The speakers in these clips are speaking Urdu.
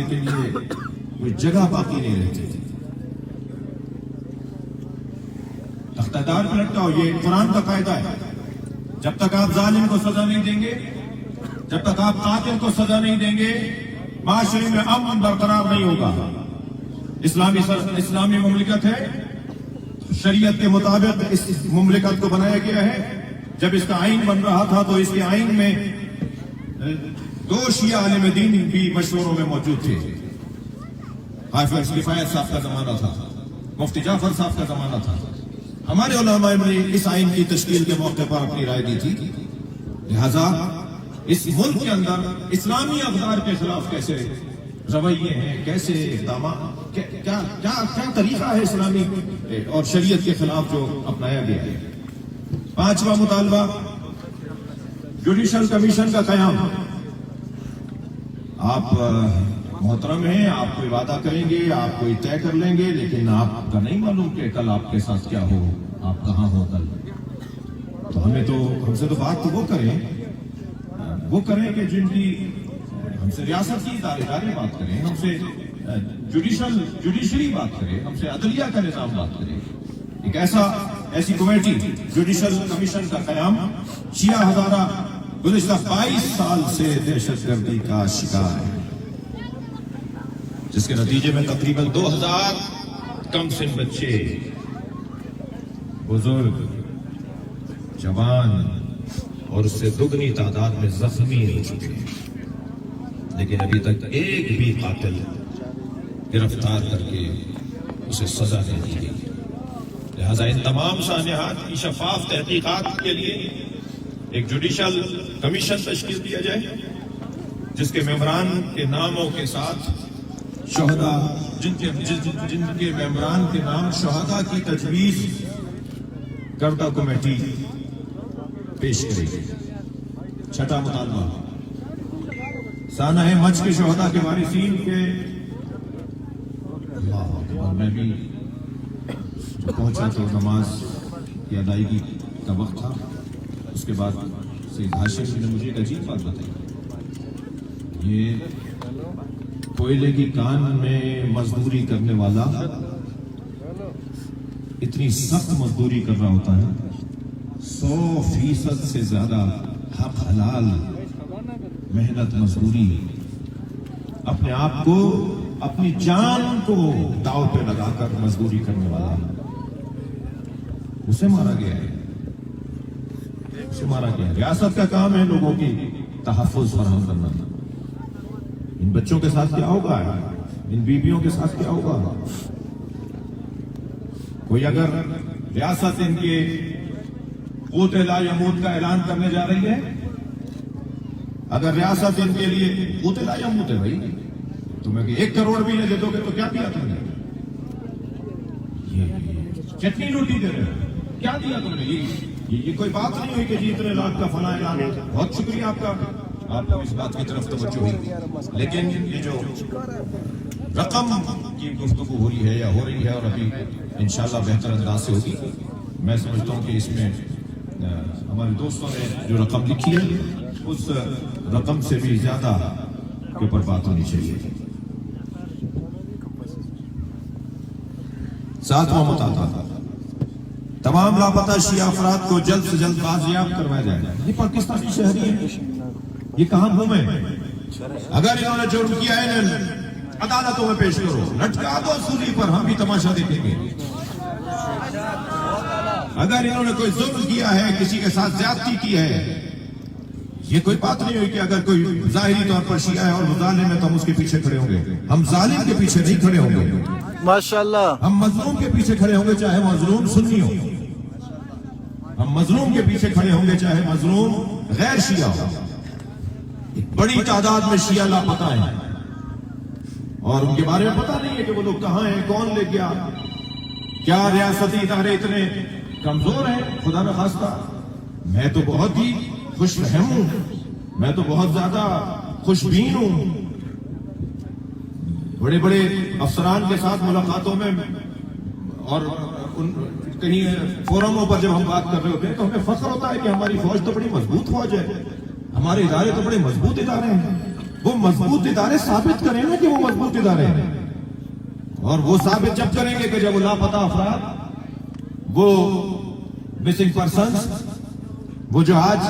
کے لیے کوئی جگہ باقی نہیں رہتی تھی. اقتدار پہ لٹکاؤ، یہ قرآن کا قاعدہ ہے. جب تک آپ ظالم کو سزا نہیں دیں گے، جب تک آپ قاتل کو سزا نہیں دیں گے، معاشرے میں امن برقرار نہیں ہوگا. اسلامی مملکت ہے، شریعت کے مطابق اس مملکت کو بنایا گیا ہے. جب اس کا آئین بن رہا تھا تو اس کے آئین میں 2 شیعہ عالم دین بھی مشوروں میں موجود تھے. حافظ کفایت صاحب کا زمانہ تھا، مفتی جعفر صاحب کا زمانہ تھا. ہمارے علماء نے اس آئین کی تشکیل کے موقع پر اپنی رائے دی تھی. لہذا اس ملک کے اندر اسلامی اقدار کے خلاف کیسے رویے ہیں، کیسے اقدامات، کیا طریقہ ہے اسلامی اور شریعت کے خلاف جو اپنایا گیا ہے. 5واں مطالبہ جوڈیشل کمیشن کا قیام. آپ محترم ہیں، آپ کوئی وعدہ کریں گے، آپ کوئی طے کر لیں گے، لیکن آپ کا نہیں معلوم کہ کل آپ کے ساتھ کیا ہو، آپ کہاں ہو کل. تو ہم سے تو بات تو وہ کریں کہ جن کی ہم سے ریاست کی ادارے بات کریں، ہم سے جوڈیشری بات کرے، ہم سے عدلیہ کا نظام بات کرے. ایک ایسی کمیٹی جوڈیشل کمیشن کا قیام. شیعہ ہزارہ گزشتہ 22 سال سے دہشت گردی کا شکار ہے، جس کے نتیجے میں تقریباً 2000 کم سن بچے، بزرگ، جوان اور اس سے دگنی تعداد میں زخمی ہو چکے ہیں. لیکن ابھی تک ایک بھی قاتل گرفتار کر کے اسے سزا نہیں دی گئی. لہذا ان تمام سانحات کی شفاف تحقیقات کے لیے ایک جوڈیشل کمیشن تشکیل دیا جائے، جس کے ممبران کے ناموں کے ساتھ شہداء، جن کے ممبران کے نام شہداء کی تجویز کردہ کمیٹی پیش کرے گی. 6واں مطالبہ سانحہ مچ کے شہداء کے وارثین کے. اللہ اکبر. میں بھی پہنچا تو نماز کی ادائیگی کا وقت تھا. اس کے بعد سید ہاشم نے مجھے ایک عجیب بات بتائی. یہ کوئلے کی کان میں مزدوری کرنے والا اتنی سخت مزدوری کر رہا ہوتا ہے، 100% سے زیادہ حق حلال محنت مزدوری، اپنے آپ کو، اپنی جان کو داؤ پہ لگا کر مزدوری کرنے والا، اسے مارا گیا ہے. ریاست کا کام ہے لوگوں کی تحفظ فراہم کرنا. ان بچوں کے ساتھ کیا ہوگا، ان بیویوں کے ساتھ کیا ہوگا. کوئی اگر ریاست ان کے قوت لا یموت کا اعلان کرنے جا رہی ہے، اگر ریاست ان کے لیے قوت لا یموت ہے، بھائی تمہیں 1 کروڑ بھی نہ دے دو گے تو کیا دیا تم نے؟ چٹنی روٹی دے رہے ہو، کیا دیا تم نے؟ یہ کوئی بات نہیں ہوئی کہ جی اتنے لاکھ کا فلاں اعلان ہے. بہت شکریہ آپ کا، آپ کو اس بات کی طرف توجہ ہوئی. لیکن یہ جو رقم کی گفتگو ہو رہی ہے یا ہو رہی ہے، اور ابھی انشاءاللہ بہتر انداز سے ہوگی، میں سمجھتا ہوں کہ اس میں ہمارے دوستوں نے جو رقم لکھی ہے اس رقم سے بھی زیادہ کے اوپر بات ہونی چاہیے. 7واں مطالبہ تمام لاپتہ شیعہ افراد کو جلد سے جلد بازیاب کروایا جائے. یہ پاکستانی شہری ہیں، یہ کہاں گھومے؟ اگر انہوں نے جرم کیا ہے عدالتوں میں پیش کرو، لٹکا دو سولی پر، ہم بھی تماشا دیکھیں گے. اگر انہوں نے کوئی ظلم کیا ہے، کسی کے ساتھ زیادتی کی ہے، یہ کوئی بات نہیں ہوئی کہ اگر کوئی ظاہری طور پر شیعہ ہے اور وہ ظالم ہے تو ہم اس کے پیچھے کھڑے ہوں گے. ہم ظالم کے پیچھے نہیں کھڑے ہوں گے ماشاءاللہ. ہم مظلوم کے پیچھے کھڑے ہوں گے، چاہے مظلوم سنی ہو. ہم مظلوم کے پیچھے کھڑے ہوں گے چاہے مظلوم غیر شیعہ ہو. ایک بڑی تعداد میں شیعہ لاپتہ ہیں اور ان کے بارے میں پتہ نہیں ہے کہ وہ لوگ کہاں ہیں، کون لے گیا. کیا ریاستی ادارے اتنے کمزور ہیں؟ خدا نخواستہ. میں تو بہت ہی خوش فہم ہوں، میں تو بہت زیادہ خوش بین ہوں. بڑے بڑے افسران کے ساتھ ملاقاتوں میں اور کہیں فورموں پر جب ہم بات کر رہے ہوتے ہیں تو ہمیں فخر ہوتا ہے کہ ہماری فوج تو بڑی مضبوط فوج ہے، ہمارے ادارے تو بڑے مضبوط ادارے ہیں. وہ مضبوط ادارے ثابت کریں نا کہ وہ مضبوط ادارے ہیں، اور وہ ثابت جب کریں گے کہ جب وہ لاپتہ افراد، وہ مسنگ پرسنز، وہ جو آج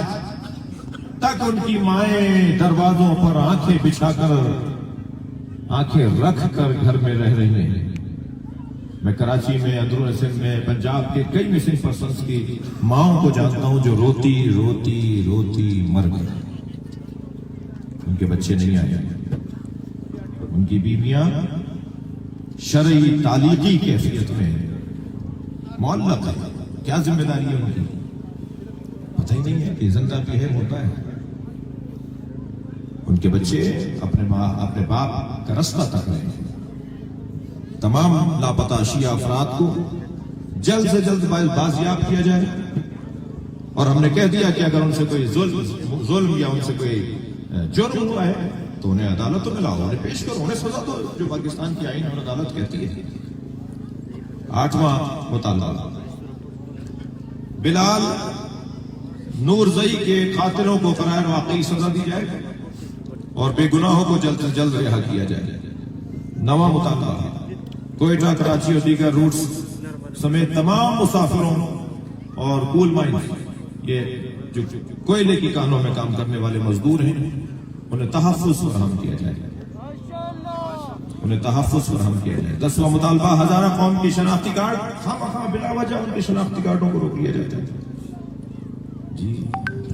تک ان کی مائیں دروازوں پر آنکھیں بچھا کر، آنکھیں رکھ کر گھر میں رہ رہی ہیں۔ میں کراچی میں، اندرون سندھ میں، پنجاب کے کئی مسنگ پرسنز کی ماؤں کو جانتا ہوں جو روتی روتی روتی مر گئی، ان کے بچے نہیں آئے، ان کی بیویاں شرعی تعلیقی کیفیت میں معلق ہے۔ کیا ذمہ داری ہے ان کی؟ پتہ ہی نہیں ہے کہ زندہ بھی ہے مردہ ہے۔ ان کے بچے اپنے باپ کا رستہ تک رہے ہیں۔ تمام لاپتہ اشیاء افراد کو جلد سے جلد بازیاب کیا جائے، اور ہم نے کہہ دیا کہ اگر ان سے کوئی ظلم یا ان سے کوئی جرم ہوا ہے تو انہیں عدالت میں لاؤ، انہیں پیش کرو، انہیں سزا دو جو پاکستان کی آئین اور عدالت کہتی ہے۔ 8واں مطالبہ، بلال نورزئی کے قاتلوں کو غیر واقعی سزا دی جائے اور بے گناہوں کو جلد سے جلد رہا کیا جائے۔ 9واں مطالبہ، کوئٹہ، کراچی اور دیگر روٹس سمیت تمام مسافروں اور کول مائنز، یہ جو کوئلے کی کانوں میں کام کرنے والے مزدور ہیں، انہیں تحفظ فراہم کیا جائے، انہیں تحفظ فراہم کیا جائے۔ 10واں مطالبہ، ہزارہ قوم کی شناختی کارڈ، خواہ بلا وجہ ان کے شناختی کارڈوں کو روک لیا جاتا ہے، جی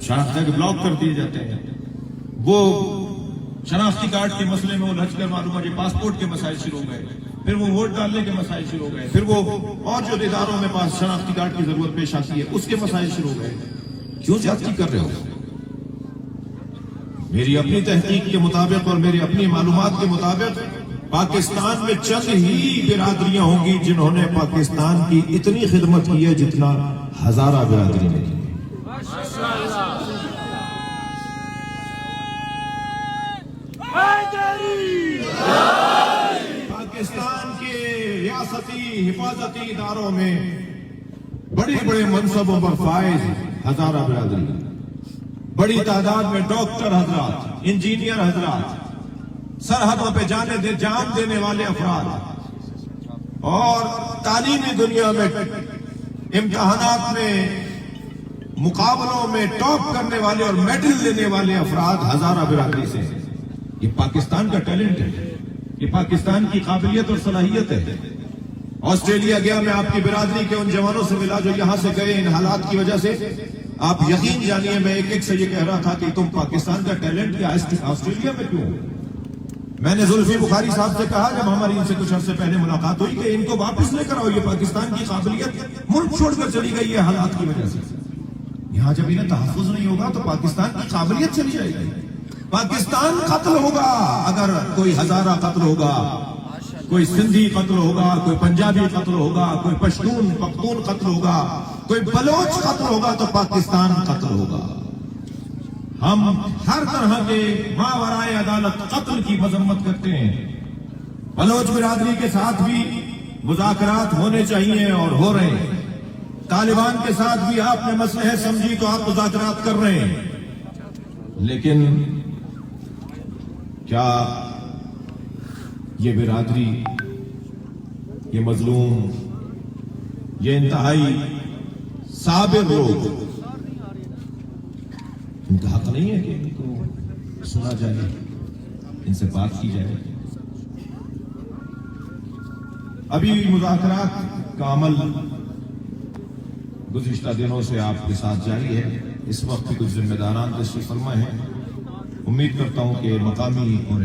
شناختی کے بلاک کر دیے جاتے ہیں۔ وہ شناختی کارڈ کے مسئلے میں الجھ کر معلوم ہے پاسپورٹ کے مسائل شروع ہو گئے، پھر وہ ووٹ ڈالنے کے مسائل شروع ہو گئے، پھر وہ اور جو اداروں میں پاس شناختی کارڈ کی ضرورت پیش آتی ہے اس کے مسائل شروع ہو گئے۔ کیوں زیادتی کر رہے ہو؟ میری اپنی تحقیق کے مطابق اور میری اپنی معلومات کے مطابق پاکستان میں چند ہی برادریاں ہوں گی جنہوں نے پاکستان کی اتنی خدمت کی ہے جتنا ہزارہ برادری نے کی۔ پاکستان کے ریاستی حفاظتی اداروں میں بڑے بڑے منصبوں پر فائز ہزارہ برادری، بڑی تعداد میں ڈاکٹر حضرات، انجینئر حضرات، سرحدوں پہ جان دینے والے افراد، اور تعلیمی دنیا میں امتحانات میں مقابلوں میں ٹاپ کرنے والے اور میڈل لینے والے افراد ہزارہ برادری سے۔ یہ پاکستان کا ٹیلنٹ ہے، یہ پاکستان کی قابلیت اور صلاحیت ہے۔ آسٹریلیا گیا میں آپ کی برادری کے ان جوانوں سے ملا جو یہاں سے گئے ان حالات کی وجہ سے۔ آپ یقین جانیے میں ایک سے یہ کہہ رہا تھا کہ تم پاکستان کا ٹیلنٹ کیا آسٹریلیا میں کیوں؟ میں نے زلفی بخاری صاحب سے کہا جب ہماری ان سے کچھ عرصے پہلے ملاقات ہوئی کہ ان کو واپس لے کر آؤ، یہ پاکستان کی قابلیت ملک چھوڑ کر چلی گئی ہے حالات کی وجہ سے۔ یہاں جب انہیں تحفظ نہیں ہوگا تو پاکستان کی قابلیت چلی جائے گی۔ پاکستان قتل ہوگا اگر کوئی ہزارہ قتل ہوگا، کوئی سندھی قتل ہوگا، کوئی پنجابی قتل ہوگا، کوئی پشتون پختون قتل ہوگا، کوئی بلوچ قتل ہوگا تو پاکستان قتل ہوگا۔ ہم ہر طرح کے ماورائے عدالت قتل کی مذمت کرتے ہیں۔ بلوچ برادری کے ساتھ بھی مذاکرات ہونے چاہیے اور ہو رہے ہیں۔ طالبان کے ساتھ بھی آپ نے مسئلہ سمجھی تو آپ مذاکرات کر رہے ہیں، لیکن کیا یہ برادری، یہ مظلوم، یہ انتہائی صابر لوگ، ان کا حق نہیں ہے کہ ان کو سنا جائے، ان سے بات کی جائے؟ ابھی مذاکرات کا عمل گزشتہ دنوں سے آپ کے ساتھ جاری ہے۔ اس وقت بھی کچھ ذمہ داران تشریف فرما ہیں۔ امید کرتا ہوں کہ مقامی اور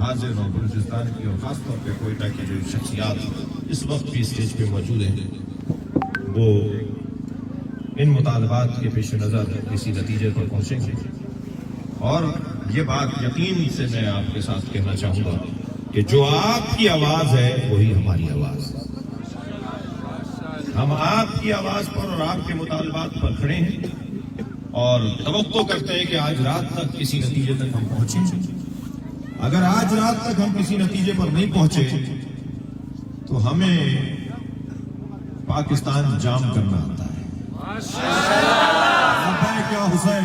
حاضر اور بلوچستان کی اور خاص طور پہ کوئٹہ کی جو شخصیات اس وقت بھی اسٹیج پہ موجود ہیں وہ ان مطالبات کے پیش نظر کسی نتیجے پر پہنچیں گے، اور یہ بات یقین سے میں آپ کے ساتھ کہنا چاہوں گا کہ جو آپ کی آواز ہے وہی ہماری آواز ہے۔ ہم آپ کی آواز پر اور آپ کے مطالبات پر کھڑے ہیں اور توقع کرتے ہیں کہ آج رات تک کسی نتیجے تک ہم پہنچیں۔ اگر آج رات تک ہم کسی نتیجے پر نہیں پہنچے تو ہمیں پاکستان جام کرنا آتا ہے۔ لبیک یا حسین،